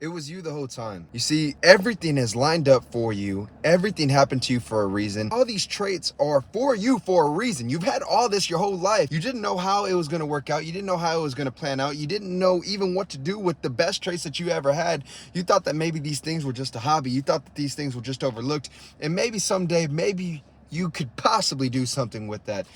It was you the whole time. You see, everything is lined up for you. Everything happened to you for a reason. All these traits are for you for a reason. You've had all this your whole life. You didn't know how it was going to work out. You didn't know how it was going to plan out. You didn't know even what to do with the best traits that you ever had. You thought that maybe these things were just a hobby. You thought that these things were just overlooked. And maybe someday, maybe you could possibly do something with that.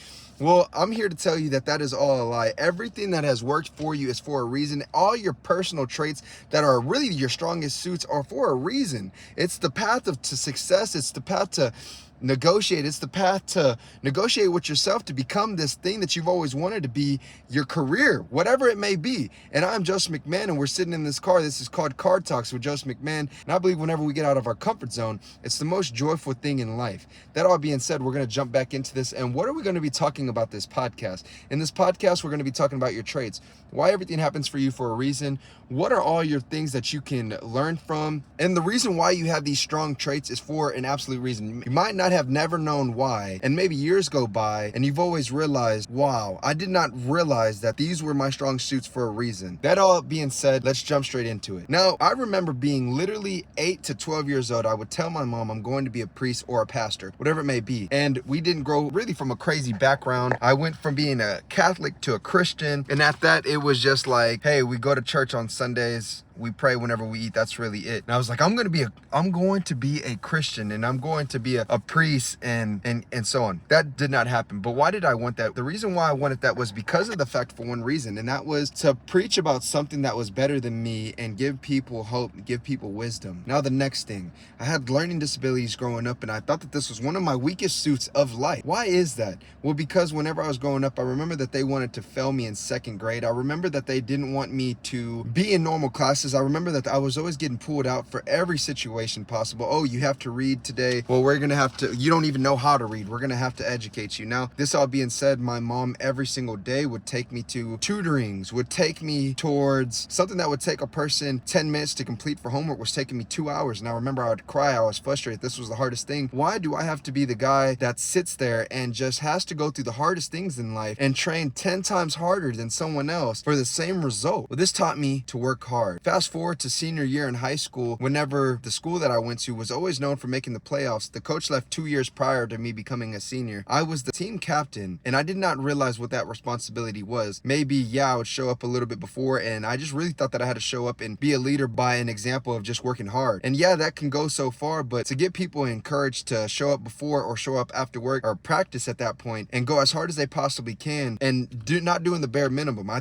Well, I'm here to tell you that that is all a lie. Everything that has worked for you is for a reason. All your personal traits that are really your strongest suits are for a reason. It's the path to success. It's the path to negotiate. It's the path to negotiate with yourself to become this thing that you've always wanted to be, your career, whatever it may be. And I'm Joseph McMahon, and we're sitting in this car. This is called Car Talks with Joseph McMahon. And I believe whenever we get out of our comfort zone, it's the most joyful thing in life. That all being said, we're going to jump back into this. And what are we going to be talking about this podcast? In this podcast, we're going to be talking about your traits, why everything happens for you for a reason. What are all your things that you can learn from? And the reason why you have these strong traits is for an absolute reason. You might not have never known why, and maybe years go by and you've always realized, wow, I did not realize that these were my strong suits for a reason. That all being said, let's jump straight into it. Now, I remember being literally 8 to 12 years old. I would tell my mom I'm going to be a priest or a pastor, whatever it may be. And we didn't grow really from a crazy background. I went from being a Catholic to a Christian, and at that it was just like, hey, we go to church on Sundays, we pray whenever we eat. That's really it. And I was like, I'm going to be a Christian, and I'm going to be a priest and so on. That did not happen. But why did I want that? The reason why I wanted that was because of the fact, for one reason, and that was to preach about something that was better than me and give people hope, give people wisdom. Now the next thing, I had learning disabilities growing up, and I thought that this was one of my weakest suits of life. Why is that? Well, because whenever I was growing up, I remember that they wanted to fail me in second grade. I remember that they didn't want me to be in normal classes. I remember that I was always getting pulled out for every situation possible. Oh, you have to read today. Well, you don't even know how to read. We're going to have to educate you. Now, this all being said, my mom every single day would take me to tutorings, would take me towards something that would take a person 10 minutes to complete for homework was taking me 2 hours. And I remember I would cry. I was frustrated. This was the hardest thing. Why do I have to be the guy that sits there and just has to go through the hardest things in life and train 10 times harder than someone else for the same result? Well, this taught me to work hard. Fast forward to senior year in high school, whenever the school that I went to was always known for making the playoffs. The coach left 2 years prior to me becoming a senior. I was the team captain, and I did not realize what that responsibility was. Maybe, yeah, I would show up a little bit before, and I just really thought that I had to show up and be a leader by an example of just working hard. And yeah, that can go so far, but to get people encouraged to show up before or show up after work or practice at that point and go as hard as they possibly can and not doing the bare minimum. I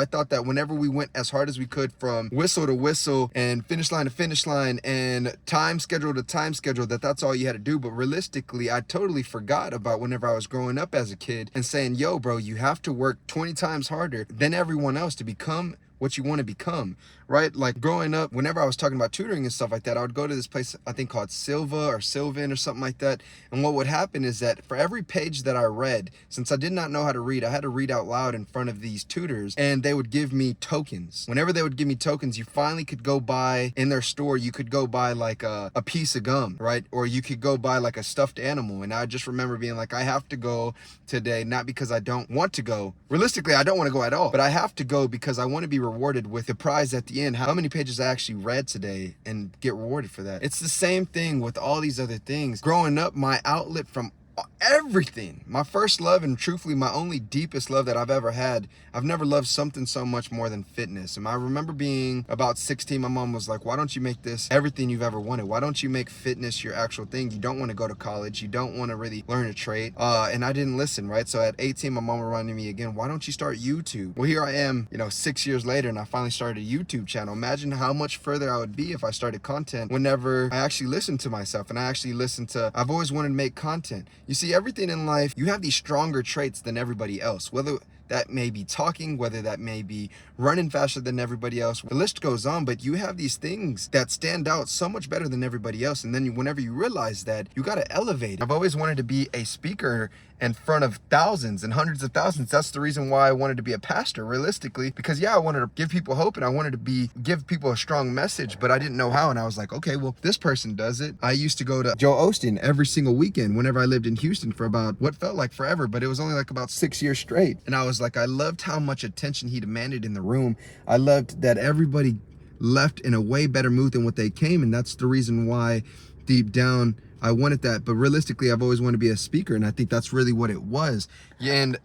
thought that whenever we went as hard as we could from whistle to whistle and finish line to finish line and time schedule to time schedule, that's all you had to do. But realistically, I totally forgot about whenever I was growing up as a kid and saying, yo, bro, you have to work 20 times harder than everyone else to become what you want to become, right? Like growing up, whenever I was talking about tutoring and stuff like that, I would go to this place, I think called Silva or Sylvan or something like that. And what would happen is that for every page that I read, since I did not know how to read, I had to read out loud in front of these tutors, and they would give me tokens. Whenever they would give me tokens, you finally could go buy in their store, you could go buy like a piece of gum, right? Or you could go buy like a stuffed animal. And I just remember being like, I have to go today, not because I don't want to go. Realistically, I don't want to go at all, but I have to go because I want to be rewarded with the prize at the end, how many pages I actually read today, and get rewarded for that. It's the same thing with all these other things. Growing up, my outlet from everything, my first love, and truthfully my only deepest love that I've ever had, I've never loved something so much more than fitness. And I remember being about 16, my mom was like, why don't you make this everything you've ever wanted? Why don't you make fitness your actual thing? You don't want to go to college, you don't want to really learn a trade. And I didn't listen, right? So at 18, my mom reminded me again, why don't you start YouTube? Well, here I am, 6 years later, and I finally started a YouTube channel. Imagine how much further I would be if I started content whenever I actually listened to myself, and I actually listened to, I've always wanted to make content. You see, everything in life, you have these stronger traits than everybody else, whether that may be talking, whether that may be running faster than everybody else. The list goes on, but you have these things that stand out so much better than everybody else. And then whenever you realize that, you got to elevate it. I've always wanted to be a speaker in front of thousands and hundreds of thousands. That's the reason why I wanted to be a pastor, realistically, because yeah, I wanted to give people hope and I wanted to give people a strong message, but I didn't know how. And I was like, okay, well, this person does it. I used to go to Joel Osteen every single weekend whenever I lived in Houston for about what felt like forever, but it was only like about 6 years straight. And I was like, I loved how much attention he demanded in the room. I loved that everybody left in a way better mood than what they came. And that's the reason why deep down I wanted that. But realistically, I've always wanted to be a speaker, and I think that's really what it was. And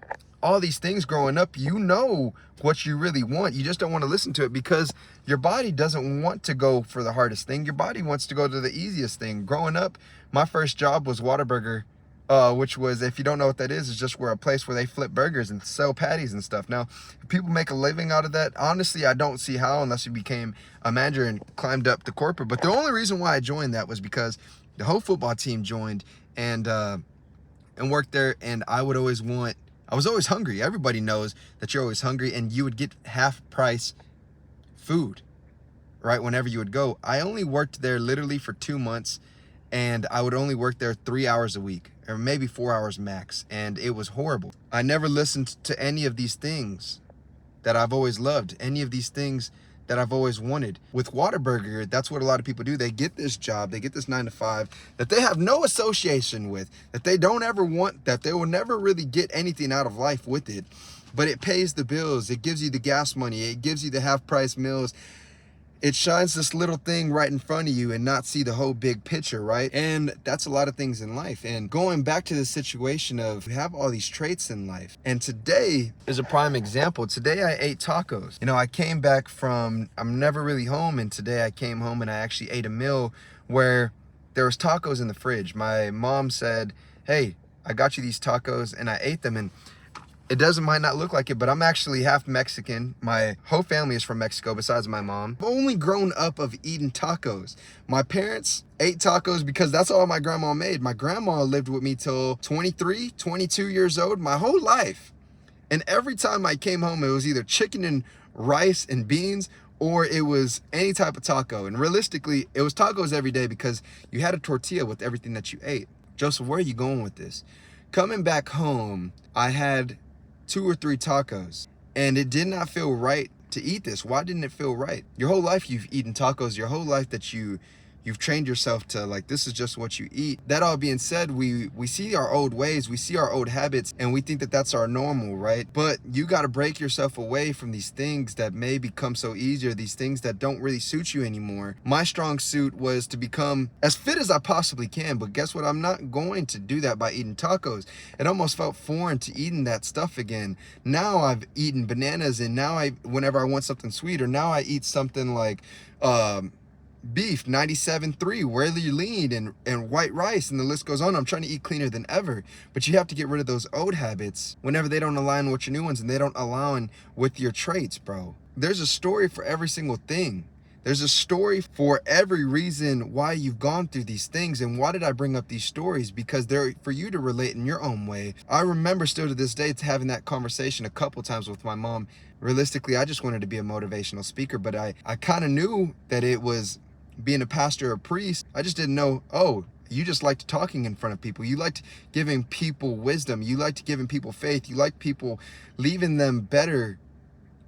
all these things growing up, you know what you really want. You just don't want to listen to it because your body doesn't want to go for the hardest thing. Your body wants to go to the easiest thing. Growing up, my first job was Whataburger, which was, if you don't know what that is just where a place where they flip burgers and sell patties and stuff. Now, people make a living out of that. Honestly, I don't see how, unless you became a manager and climbed up the corporate. But the only reason why I joined that was because the whole football team joined and worked there, and I was always hungry. Everybody knows that you're always hungry, and you would get half price food, right, whenever you would go. I only worked there literally for 2 months, and I would only work there 3 hours a week, or maybe 4 hours max, and it was horrible. I never listened to any of these things that I've always loved, any of these things that I've always wanted. With Whataburger, that's what a lot of people do. They get this job, they get this 9 to 5 that they have no association with, that they don't ever want, that they will never really get anything out of life with it. But it pays the bills, it gives you the gas money, it gives you the half price meals. It shines this little thing right in front of you and not see the whole big picture, right? And that's a lot of things in life. And going back to the situation of, we have all these traits in life. And today is a prime example. Today I ate tacos. You know, I came back from, I'm never really home, and today I came home and I actually ate a meal where there was tacos in the fridge. My mom said, hey, I got you these tacos, and I ate them. And it might not look like it, but I'm actually half Mexican. My whole family is from Mexico besides my mom. I've only grown up of eating tacos. My parents ate tacos because that's all my grandma made. My grandma lived with me till 23, 22 years old, my whole life. And every time I came home, it was either chicken and rice and beans, or it was any type of taco. And realistically, it was tacos every day because you had a tortilla with everything that you ate. Joseph, where are you going with this? Coming back home, I had 2 or 3 tacos, and it did not feel right to eat this. Why didn't it feel right? Your whole life you've eaten tacos, your whole life that you've trained yourself to, like, this is just what you eat. That all being said, we see our old ways, we see our old habits, and we think that that's our normal, right? But you got to break yourself away from these things that may become so easier, these things that don't really suit you anymore. My strong suit was to become as fit as I possibly can, but guess what? I'm not going to do that by eating tacos. It almost felt foreign to eating that stuff again. Now I've eaten bananas, and now whenever I want something sweeter, now I eat something like beef 97.3, Really Lean, and white rice, and the list goes on. I'm trying to eat cleaner than ever, but you have to get rid of those old habits whenever they don't align with your new ones, and they don't align with your traits, bro. There's a story for every single thing. There's a story for every reason why you've gone through these things. And why did I bring up these stories? Because they're for you to relate in your own way. I remember still to this day having that conversation a couple times with my mom. Realistically, I just wanted to be a motivational speaker, but I kind of knew that it was being a pastor or priest. I just didn't know, oh, you just liked talking in front of people. You liked giving people wisdom. You liked giving people faith. You liked people leaving them better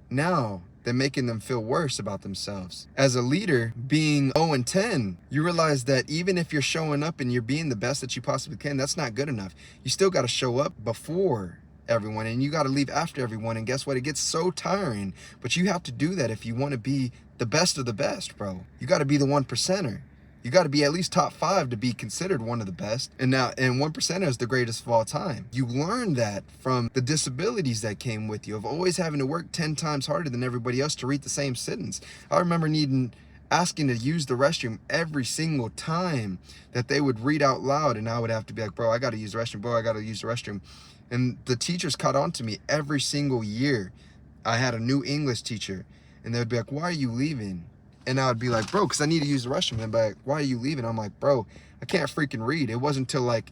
now than making them feel worse about themselves. As a leader, being 0 and 10, you realize that even if you're showing up and you're being the best that you possibly can, that's not good enough. You still got to show up before everyone, and you got to leave after everyone. And guess what? It gets so tiring, but you have to do that if you want to be the best of the best, bro. You got to be the 1%er. You got to be at least top 5 to be considered one of the best. And 1%er is the greatest of all time. You learn that from the disabilities that came with you, of always having to work 10 times harder than everybody else to read the same sentence. I remember asking to use the restroom every single time that they would read out loud, and I would have to be like, bro, I got to use the restroom. Bro, I got to use the restroom. And the teachers caught on to me every single year. I had a new English teacher, and they would be like, why are you leaving? And I would be like, bro, because I need to use the restroom. And they'd be like, why are you leaving? I'm like, bro, I can't freaking read. It wasn't until like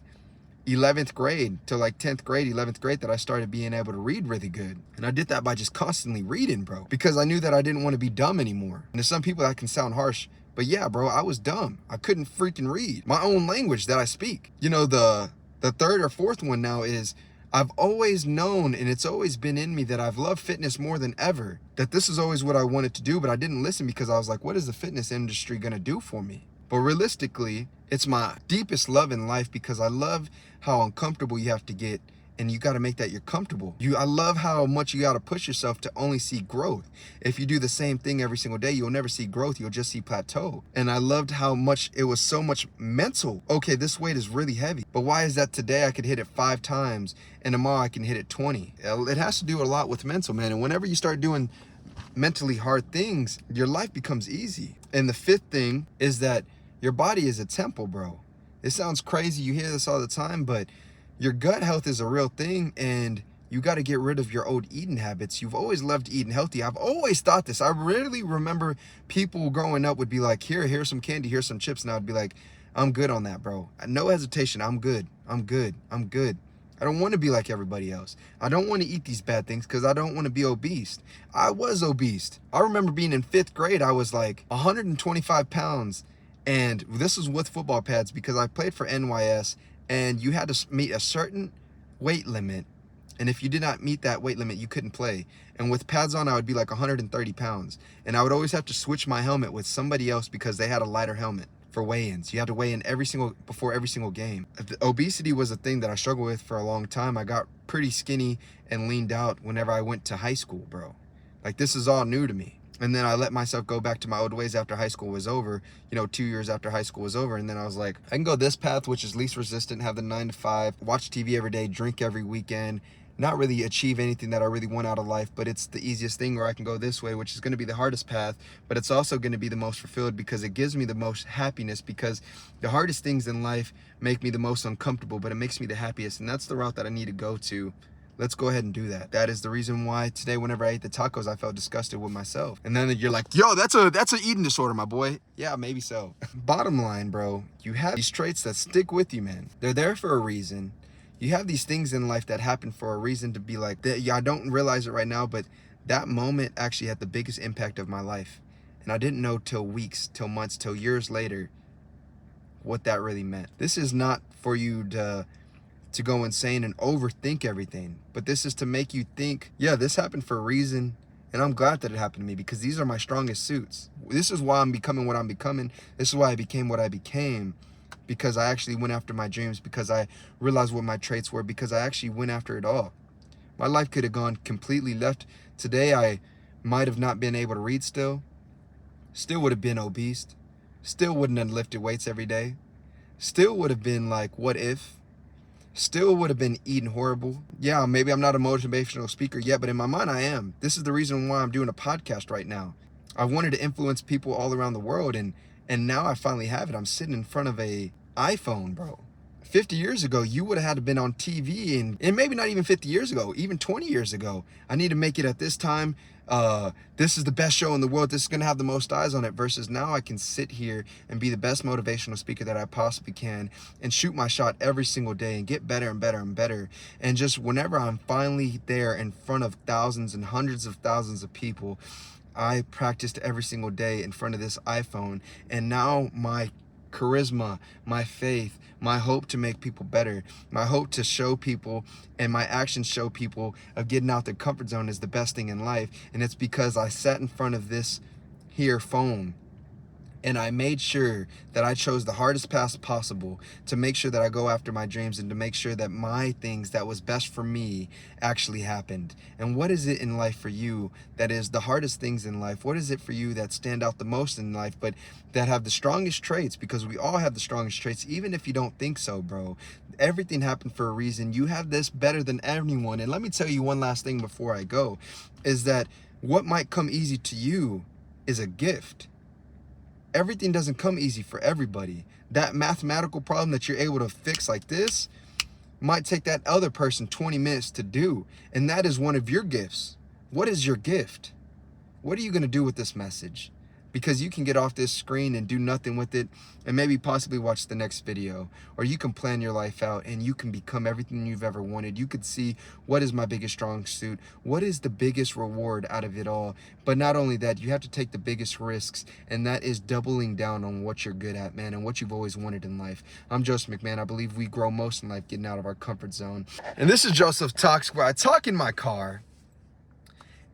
11th grade, till like 10th grade, 11th grade that I started being able to read really good. And I did that by just constantly reading, bro, because I knew that I didn't want to be dumb anymore. And to some people that can sound harsh, but yeah, bro, I was dumb. I couldn't freaking read my own language that I speak. You know, the third or fourth one now is, I've always known, and it's always been in me, that I've loved fitness more than ever. That this is always what I wanted to do, but I didn't listen because I was like, what is the fitness industry gonna do for me? But realistically, it's my deepest love in life because I love how uncomfortable you have to get and you got to make that you're comfortable. I love how much you got to push yourself to only see growth. If you do the same thing every single day, you'll never see growth. You'll just see plateau. And I loved how much it was so much mental. Okay, this weight is really heavy, but why is that today I could hit it 5 times and tomorrow I can hit it 20? It has to do a lot with mental, man. And whenever you start doing mentally hard things, your life becomes easy. And the 5th thing is that your body is a temple, bro. It sounds crazy. You hear this all the time, but your gut health is a real thing, and you got to get rid of your old eating habits. You've always loved eating healthy. I've always thought this. I really remember people growing up would be like, here's some candy, here's some chips. And I'd be like, I'm good on that, bro. No hesitation. I'm good. I'm good. I'm good. I don't want to be like everybody else. I don't want to eat these bad things because I don't want to be obese. I was obese. I remember being in 5th grade. I was like 125 pounds. And this was with football pads because I played for NYS, and you had to meet a certain weight limit. And if you did not meet that weight limit, you couldn't play. And with pads on, I would be like 130 pounds. And I would always have to switch my helmet with somebody else because they had a lighter helmet for weigh-ins. You had to weigh in before every single game. Obesity was a thing that I struggled with for a long time. I got pretty skinny and leaned out whenever I went to high school, bro. Like, this is all new to me. And then I let myself go back to my old ways after high school was over, 2 years after high school was over. And then I was like, I can go this path, which is least resistant, have the 9 to 5, watch TV every day, drink every weekend, not really achieve anything that I really want out of life, but it's the easiest thing where I can go this way, which is going to be the hardest path, but it's also going to be the most fulfilled because it gives me the most happiness, because the hardest things in life make me the most uncomfortable, but it makes me the happiest. And that's the route that I need to go to. Let's go ahead and do that. That is the reason why today, whenever I ate the tacos, I felt disgusted with myself. And then you're like, yo, that's an eating disorder, my boy. Yeah, maybe so. Bottom line, bro, you have these traits that stick with you, man. They're there for a reason. You have these things in life that happen for a reason to be like, yeah, I don't realize it right now, but that moment actually had the biggest impact of my life. And I didn't know till weeks, till months, till years later what that really meant. This is not for you to go insane and overthink everything, but this is to make you think, yeah, this happened for a reason, and I'm glad that it happened to me because these are my strongest suits. This is why I'm becoming what I'm becoming. This is why I became what I became, because I actually went after my dreams, because I realized what my traits were, because I actually went after it all. My life could have gone completely left. Today, I might have not been able to read still would have been obese, still wouldn't have lifted weights every day, still would have been like, what if? Still would have been eating horrible. Yeah, maybe I'm not a motivational speaker yet, but in my mind I am. This is the reason why I'm doing a podcast right now. I wanted to influence people all around the world, and now I finally have it. I'm sitting in front of a iPhone, bro. 50 years ago, you would have had to been on TV, and maybe not even 50 years ago, even 20 years ago. I need to make it at this time. This is the best show in the world. This is going to have the most eyes on it, versus now I can sit here and be the best motivational speaker that I possibly can and shoot my shot every single day and get better and better and better. And just whenever I'm finally there in front of thousands and hundreds of thousands of people, I practiced every single day in front of this iPhone, and now my charisma, my faith, my hope to make people better, my hope to show people, and my actions show people of getting out their comfort zone is the best thing in life. And it's because I sat in front of this here phone and I made sure that I chose the hardest path possible to make sure that I go after my dreams and to make sure that my things that was best for me actually happened. And what is it in life for you that is the hardest things in life? What is it for you that stand out the most in life, but that have the strongest traits? Because we all have the strongest traits, even if you don't think so, bro. Everything happened for a reason. You have this better than anyone. And let me tell you one last thing before I go, is that what might come easy to you is a gift. Everything doesn't come easy for everybody. That mathematical problem that you're able to fix like this might take that other person 20 minutes to do. And that is one of your gifts. What is your gift? What are you going to do with this message? Because you can get off this screen and do nothing with it and maybe possibly watch the next video. Or you can plan your life out and you can become everything you've ever wanted. You could see, what is my biggest strong suit? What is the biggest reward out of it all? But not only that, you have to take the biggest risks, and that is doubling down on what you're good at, man, and what you've always wanted in life. I'm Joseph McMahon. I believe we grow most in life getting out of our comfort zone. And this is Joseph Talks, where I talk in my car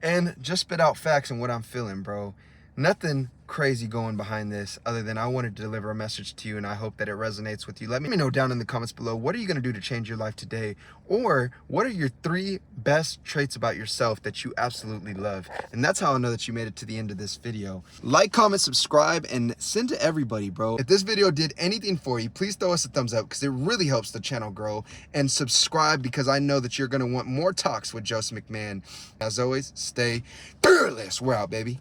and just spit out facts and what I'm feeling, bro. Nothing crazy going behind this other than I wanted to deliver a message to you, and I hope that it resonates with you. Let me know down in the comments below, what are you going to do to change your life today? Or what are your 3 best traits about yourself that you absolutely love? And that's how I know that you made it to the end of this video. Like, comment, subscribe, and send to everybody, bro. If this video did anything for you, please throw us a thumbs up because it really helps the channel grow. And subscribe because I know that you're going to want more talks with Joseph McMahon. As always, stay fearless. We're out, baby.